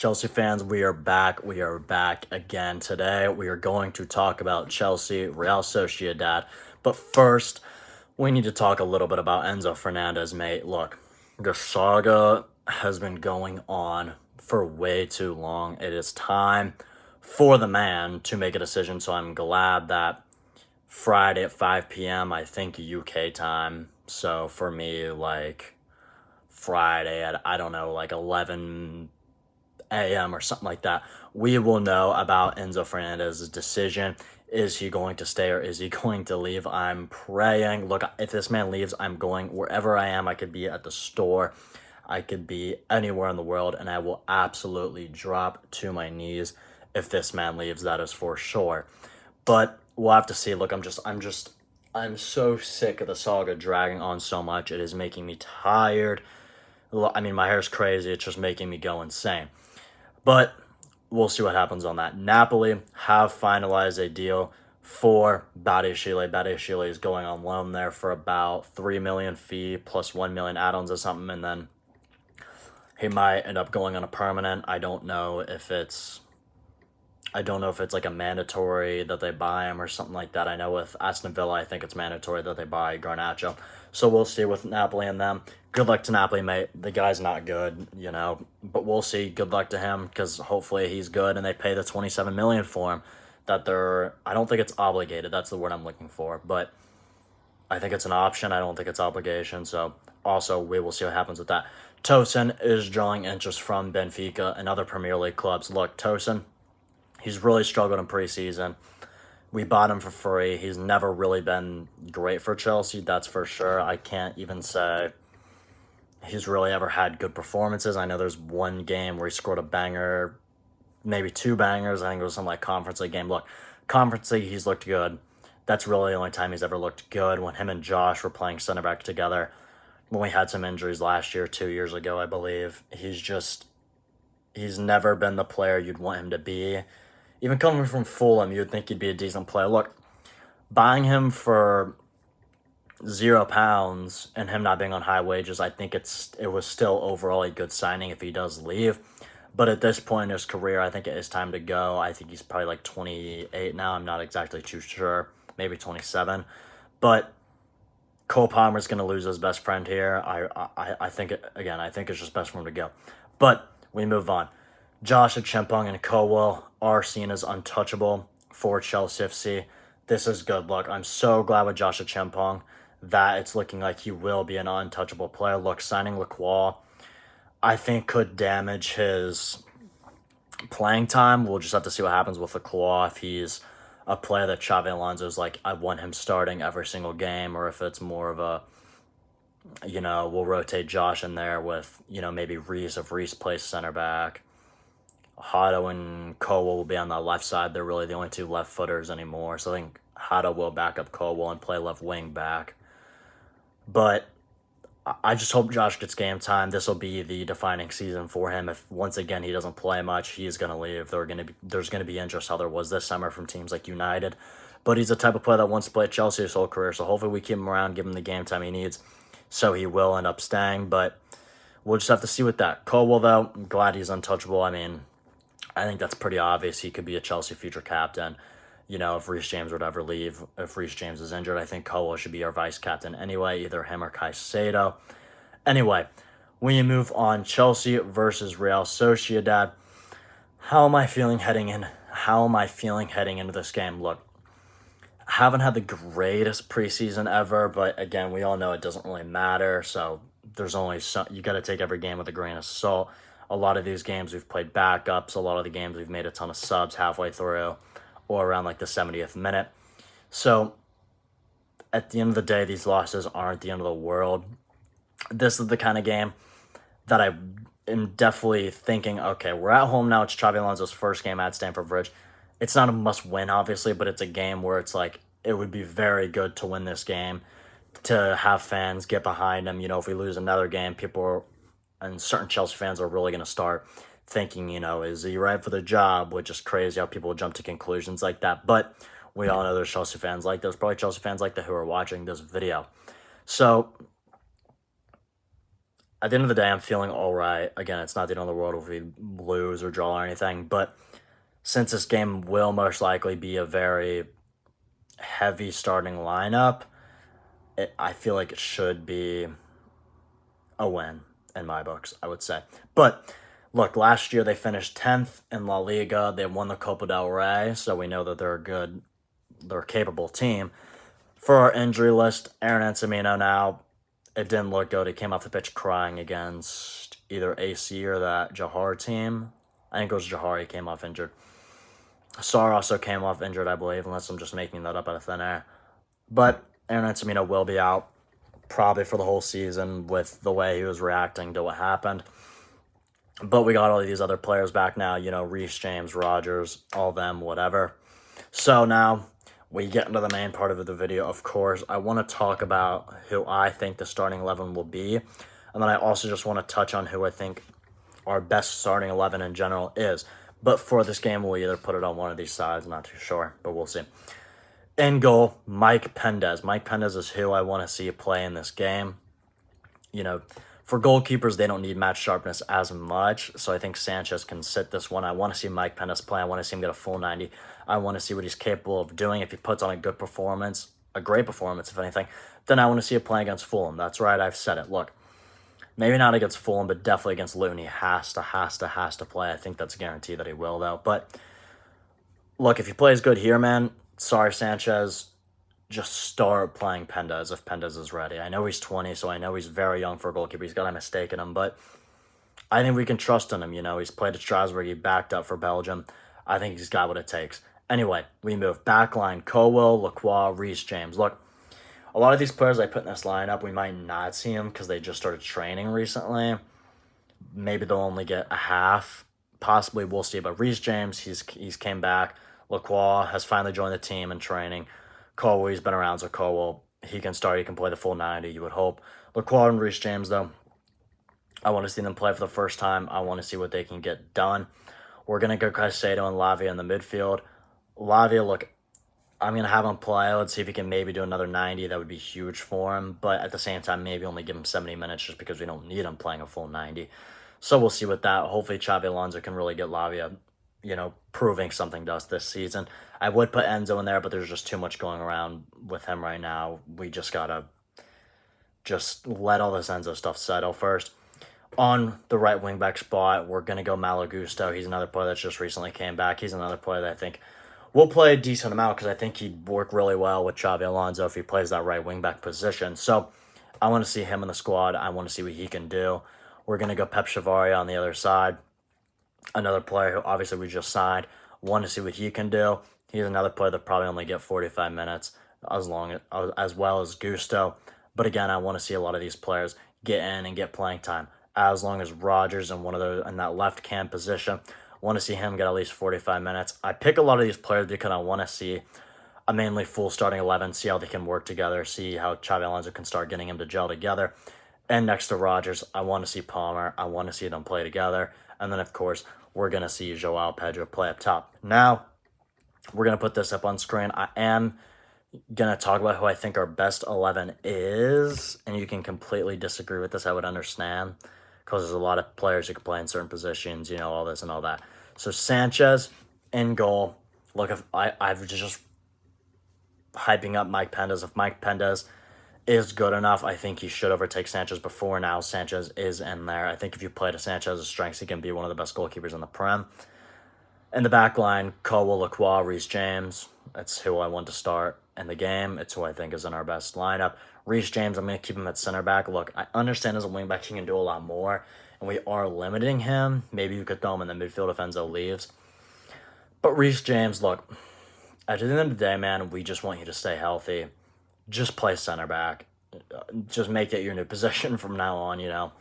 Chelsea fans, we are back. We are back again today. We are going to talk about Chelsea, Real Sociedad. But first, we need to talk a little bit about Enzo Fernandez, mate. Look, the saga has been going on for way too long. It is time for the man to make a decision. So I'm glad that Friday at 5 p.m., I think UK time. So for me, like Friday at, I don't know, like 11 a.m. or something like that, we will know about Enzo Fernandez's decision. Is he going to stay or is he going to leave? I'm praying. Look, if this man leaves, I'm going wherever I am. I could be at the store. I could be anywhere in the world, and I will absolutely drop to my knees if this man leaves. That is for sure. But we'll have to see. Look, I'm so sick of the saga dragging on so much. It is making me tired. I mean, my hair's crazy. It's just making me go insane. But we'll see what happens on that. Napoli have finalized a deal for Badiashile. Badiashile is going on loan there for about 3 million fee plus 1 million add-ons or something, and then he might end up going on a permanent. I don't know if it's like a mandatory that they buy him or something like that. I know with Aston Villa, I think it's mandatory that they buy Garnacho. So we'll see with Napoli and them. Good luck to Napoli, mate. The guy's not good, but we'll see. Good luck to him because hopefully he's good and they pay the 27 million for him. I don't think it's obligated. That's the word I'm looking for, but I think it's an option. I don't think it's obligation. So also we will see what happens with that. Tosin is drawing interest from Benfica and other Premier League clubs. Look, Tosin, he's really struggled in preseason. We bought him for free. He's never really been great for Chelsea, that's for sure. I can't even say he's really ever had good performances. I know there's one game where he scored a banger, maybe two bangers. I think it was some like Conference League game. Look, Conference League, he's looked good. That's really the only time he's ever looked good, when him and Josh were playing center back together. When we had some injuries last year, 2 years ago, I believe. He's never been the player you'd want him to be. Even coming from Fulham, you'd think he'd be a decent player. Look, buying him for £0 and him not being on high wages, I think it was still overall a good signing if he does leave. But at this point in his career, I think it is time to go. I think he's probably like 28 now. I'm not exactly too sure. Maybe 27. But Cole Palmer's going to lose his best friend here. I think, I think it's just best for him to go. But we move on. Josh Chimpong and Colwell are seen as untouchable for Chelsea FC. This is good luck. I'm so glad with Josh Chimpong that it's looking like he will be an untouchable player. Look, signing Lacroix, I think, could damage his playing time. We'll just have to see what happens with Lacroix, if he's a player that Xabi Alonso's like, I want him starting every single game, or if it's more of a, we'll rotate Josh in there with, maybe Reese, if Reese plays center back. Hato and Colwell will be on the left side. They're really the only two left footers anymore. So I think Hato will back up Colwell and play left wing back. But I just hope Josh gets game time. This will be the defining season for him. If once again he doesn't play much, he's going to leave. There's going to be interest, how there was this summer, from teams like United. But he's the type of player that wants to play at Chelsea his whole career. So hopefully we keep him around, give him the game time he needs. So he will end up staying. But we'll just have to see with that. Colwell, though, I'm glad he's untouchable. I mean, I think that's pretty obvious. He could be a Chelsea future captain. If Reece James would ever leave, if Reece James is injured, I think Colwell should be our vice captain anyway, either him or Caicedo. Anyway, we move on. Chelsea versus Real Sociedad. How am I feeling heading into this game? Look, haven't had the greatest preseason ever, but again, we all know it doesn't really matter. So there's only you got to take every game with a grain of salt. A lot of these games we've played backups. A lot of the games we've made a ton of subs halfway through, or around like the 70th minute. So at the end of the day, these losses aren't the end of the world. This is the kind of game that I am definitely thinking, okay, we're at home now. It's Xabi Alonso's first game at Stamford Bridge. It's not a must-win, obviously, but it's a game where it's like, it would be very good to win this game, to have fans get behind him. If we lose another game, and certain Chelsea fans are really going to start thinking, is he right for the job? Which is crazy how people jump to conclusions like that. But we all know there's Chelsea fans like there's probably Chelsea fans like that who are watching this video. So at the end of the day, I'm feeling all right. Again, it's not the end of the world if we lose or draw or anything, but since this game will most likely be a very heavy starting lineup, I feel like it should be a win in my books, I would say. But look, last year they finished 10th in La Liga. They won the Copa del Rey, so we know that they're a capable team. For our injury list, Aaron Encimino now, it didn't look good. He came off the pitch crying against either AC or that Johar team. I think it was Johar he came off injured. Sarr also came off injured, I believe, unless I'm just making that up out of thin air. But Aaron Encimino will be out probably for the whole season with the way he was reacting to what happened. But we got all of these other players back now, Reece James, Rogers, all them, whatever. So now we get into the main part of the video, of course. I want to talk about who I think the starting 11 will be. And then I also just want to touch on who I think our best starting 11 in general is. But for this game, we'll either put it on one of these sides. I'm not too sure, but we'll see. In goal, Mike Pendez. Mike Pendez is who I want to see play in this game. For goalkeepers, they don't need match sharpness as much, so I think Sanchez can sit this one. I want to see Mike Pendez play. I want to see him get a full 90. I want to see what he's capable of doing. If he puts on a good performance, a great performance, if anything, then I want to see it play against Fulham. That's right, I've said it. Look, maybe not against Fulham, but definitely against Luton. He has to play. I think that's a guarantee that he will, though. But look, if he plays good here, man, sorry, Sanchez, just start playing Pendez if Pendez is ready. I know he's 20, so I know he's very young for a goalkeeper. He's got a mistake in him, but I think we can trust in him. He's played at Strasbourg. He backed up for Belgium. I think he's got what it takes. Anyway, we move. Backline, Colwill, Lacroix, Reece James. Look, a lot of these players I put in this lineup, we might not see them because they just started training recently. Maybe they'll only get a half. Possibly, we'll see. But Reece James, he's came back. Lacroix has finally joined the team in training. Colwill, he's been around, so Colwill, he can start. He can play the full 90, you would hope. Lacroix and Reece James, though, I want to see them play for the first time. I want to see what they can get done. We're going to go Caicedo and Lavia in the midfield. Lavia, look, I'm going to have him play. Let's see if he can maybe do another 90. That would be huge for him. But at the same time, maybe only give him 70 minutes just because we don't need him playing a full 90. So we'll see with that. Hopefully, Xabi Alonso can really get Lavia, proving something to us this season. I would put Enzo in there, but there's just too much going around with him right now. We just got to just let all this Enzo stuff settle first. On the right wing-back spot, we're going to go Malo Gusto. He's another player that's just recently came back. He's another player that I think will play a decent amount because I think he'd work really well with Xabi Alonso if he plays that right wing-back position. So I want to see him in the squad. I want to see what he can do. We're going to go Pep Chavaria on the other side. Another player who obviously we just signed. Want to see what he can do. He's another player that probably only get 45 minutes as well as Gusto. But again, I want to see a lot of these players get in and get playing time. As long as Rogers in one of those in that left cam position, want to see him get at least 45 minutes. I pick a lot of these players because I want to see a mainly full starting 11, see how they can work together, see how Xabi Alonso can start getting him to gel together. And next to Rogers, I want to see Palmer. I want to see them play together. And then, of course, we're going to see Joao Pedro play up top. Now, we're going to put this up on screen. I am going to talk about who I think our best 11 is. And you can completely disagree with this. I would understand. Because there's a lot of players who can play in certain positions, all this and all that. So, Sanchez in goal. Look, if I've just hyping up Mike Pendez. If Mike Pendez is good enough, I think he should overtake Sanchez before now. Sanchez is in there. I think if you play to Sanchez's strengths, he can be one of the best goalkeepers in the Prem. In the back line, Colwill, Lacroix, Reece James. That's who I want to start in the game. It's who I think is in our best lineup. Reece James, I'm going to keep him at center back. Look, I understand as a wing back he can do a lot more, and we are limiting him. Maybe you could throw him in the midfield if Enzo leaves. But Reece James, look, at the end of the day, man, we just want you to stay healthy. Just play center back. Just make it your new position from now on,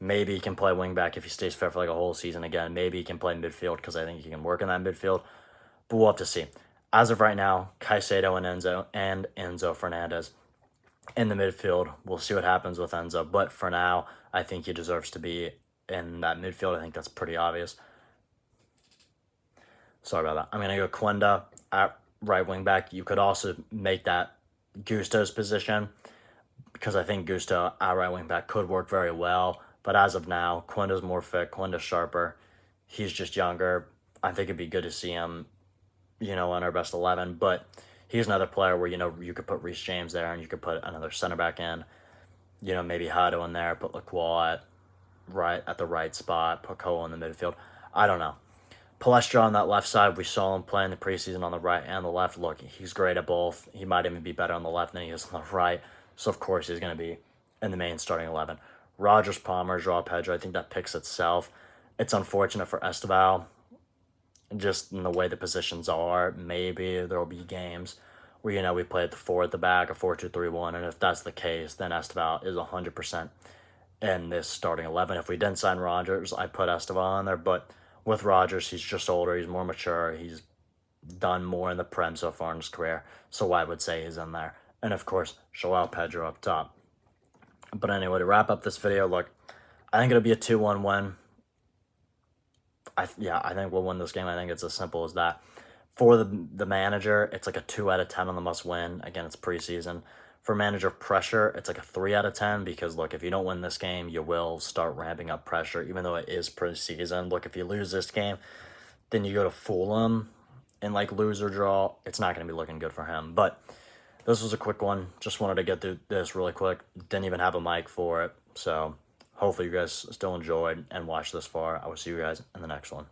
Maybe he can play wing back if he stays fit for like a whole season again. Maybe he can play midfield because I think he can work in that midfield. But we'll have to see. As of right now, Caicedo and Enzo Fernandez in the midfield. We'll see what happens with Enzo. But for now, I think he deserves to be in that midfield. I think that's pretty obvious. Sorry about that. I'm going to go Quenda at right wing back. You could also make that Gusto's position because I think Gusto at right wing back could work very well. But as of now, Quinda's more fit, Quinda's sharper. He's just younger. I think it'd be good to see him, in our best 11. But he's another player where, you could put Reece James there and you could put another center back in. Maybe Hado in there, put Lacroix at the right spot, put Cole in the midfield. I don't know. Palestra on that left side, we saw him play in the preseason on the right and the left. Look, he's great at both. He might even be better on the left than he is on the right. So, of course, he's going to be in the main starting 11. Rogers, Palmer, Joao Pedro, I think that picks itself. It's unfortunate for Esteval, just in the way the positions are. Maybe there will be games where, we play at the 4 at the back, a 4-2-3-1, and if that's the case, then Esteval is 100% in this starting 11. If we didn't sign Rogers, I'd put Esteval on there, but with Rogers, he's just older, he's more mature, he's done more in the Prem so far in his career, so I would say he's in there. And of course, Joao Pedro up top. But anyway, to wrap up this video, look, I think it'll be a 2-1 win. I think we'll win this game. I think it's as simple as that. For the manager, it's like a 2 out of 10 on the must win. Again, it's preseason. For manager pressure, it's like a 3 out of 10 because, look, if you don't win this game, you will start ramping up pressure, even though it is preseason. Look, if you lose this game, then you go to Fulham and, lose or draw. It's not going to be looking good for him. But this was a quick one. Just wanted to get through this really quick. Didn't even have a mic for it. So hopefully you guys still enjoyed and watched this far. I will see you guys in the next one.